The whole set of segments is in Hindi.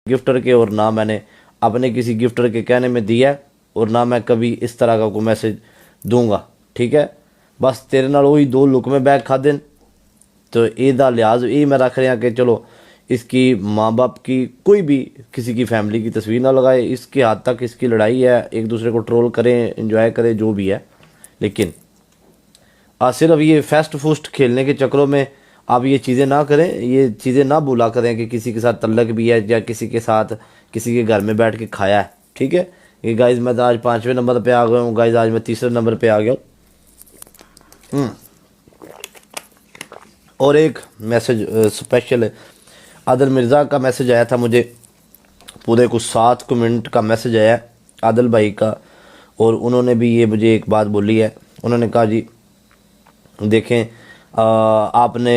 गिफ्टर के और ना मैंने अपने किसी गिफ्टर के कहने में दिया है, और ना मैं कभी इस तरह का कोई मैसेज दूंगा। ठीक है, बस तेरे नाल वही दो लुकमे बैग खादे तो एदा लिहाज ये मैं रख रहा कि चलो इसकी माँ बाप की कोई भी किसी की फैमिली की तस्वीर ना लगाए। इसके हद तक इसकी लड़ाई है, एक दूसरे को ट्रोल करें, एंजॉय करें, जो भी है, लेकिन सिर्फ ये फेस्ट फूस्ट खेलने के चक्करों में आप ये चीज़ें ना करें, ये चीज़ें ना भूला करें कि किसी के साथ तल्लक भी है या किसी के साथ किसी के घर में बैठ के खाया है। ठीक है, ये गाइज मैं तो आज 5वें नंबर पे आ गया हूँ गाइज, आज मैं 3रे नंबर पे आ गया हूँ। और एक मैसेज स्पेशल आदिल मिर्ज़ा का मैसेज आया था मुझे, पूरे कुछ 7 मिनट का मैसेज आया आदिल भाई का, और उन्होंने भी ये मुझे एक बात बोली है। उन्होंने कहा जी देखें, आपने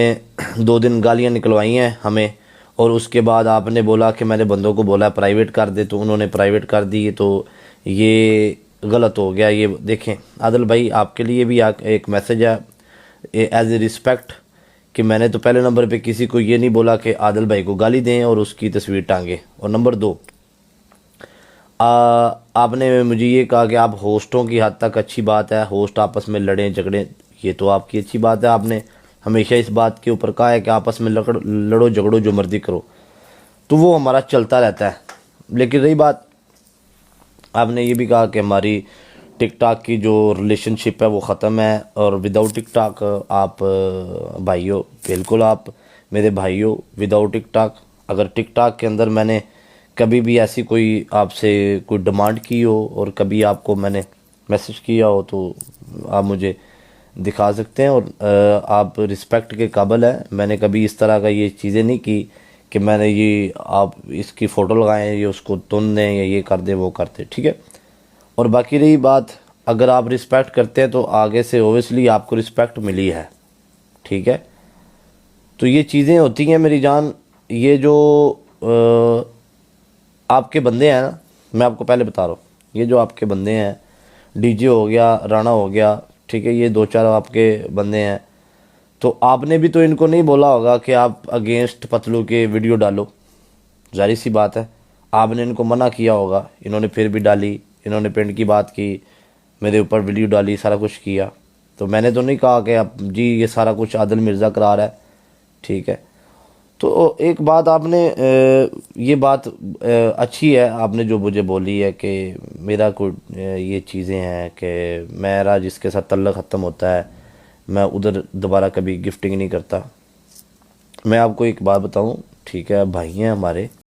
2 दिन गालियाँ निकलवाई हैं हमें, और उसके बाद आपने बोला कि मैंने बंदों को बोला प्राइवेट कर दे, तो उन्होंने प्राइवेट कर दी, तो ये गलत हो गया। ये देखें आदिल भाई, आपके लिए भी एक मैसेज है एज ए रिस्पेक्ट, कि मैंने तो पहले नंबर पे किसी को ये नहीं बोला कि आदिल भाई को गाली दें और उसकी तस्वीर टांगें, और नंबर 2 आपने मुझे ये कहा कि आप होस्टों की हद तक अच्छी बात है, होस्ट आपस में लड़ें झगड़ें, ये तो आपकी अच्छी बात है। आपने हमेशा इस बात के ऊपर कहा है कि आपस में लड़ो झगड़ो जो मर्जी करो, तो वो हमारा चलता रहता है। लेकिन रही बात, आपने ये भी कहा कि हमारी टिकटॉक की जो रिलेशनशिप है वो ख़त्म है, और विदाउट टिकटॉक आप भाइयों, बिल्कुल आप मेरे भाइयों, विदाउट टिकटॉक, अगर टिकटॉक के अंदर मैंने कभी भी ऐसी कोई आपसे कोई डिमांड की हो और कभी आपको मैंने मैसेज किया हो, तो आप मुझे दिखा सकते हैं, और आप रिस्पेक्ट के काबिल है। मैंने कभी इस तरह का ये चीज़ें नहीं की कि मैंने ये आप इसकी फ़ोटो लगाएं, ये उसको तुन दें या ये कर दें वो कर दें। ठीक है, और बाकी रही बात, अगर आप रिस्पेक्ट करते हैं तो आगे से ओबियसली आपको रिस्पेक्ट मिली है। ठीक है, तो ये चीज़ें होती हैं मेरी जान। ये जो आपके बंदे हैं ना, मैं आपको पहले बता रहा हूँ, ये जो आपके बंदे हैं, डीजे हो गया, राणा हो गया, ठीक है, ये 2-4 आपके बंदे हैं, तो आपने भी तो इनको नहीं बोला होगा कि आप अगेंस्ट पतलू के वीडियो डालो। जाहिर सी बात है, आपने इनको मना किया होगा, इन्होंने फिर भी डाली, इन्होंने पेंट की बात की, मेरे ऊपर वीडियो डाली, सारा कुछ किया। तो मैंने तो नहीं कहा कि आप जी ये सारा कुछ आदिल मिर्ज़ा करा रहा है। ठीक है, तो एक बात आपने ये बात अच्छी है आपने जो मुझे बोली है कि मेरा कोई ये चीज़ें हैं कि मेरा जिसके साथ तल्लक ख़त्म होता है मैं उधर दोबारा कभी गिफ्टिंग नहीं करता। मैं आपको एक बात बताऊं, ठीक है, भाई हैं हमारे,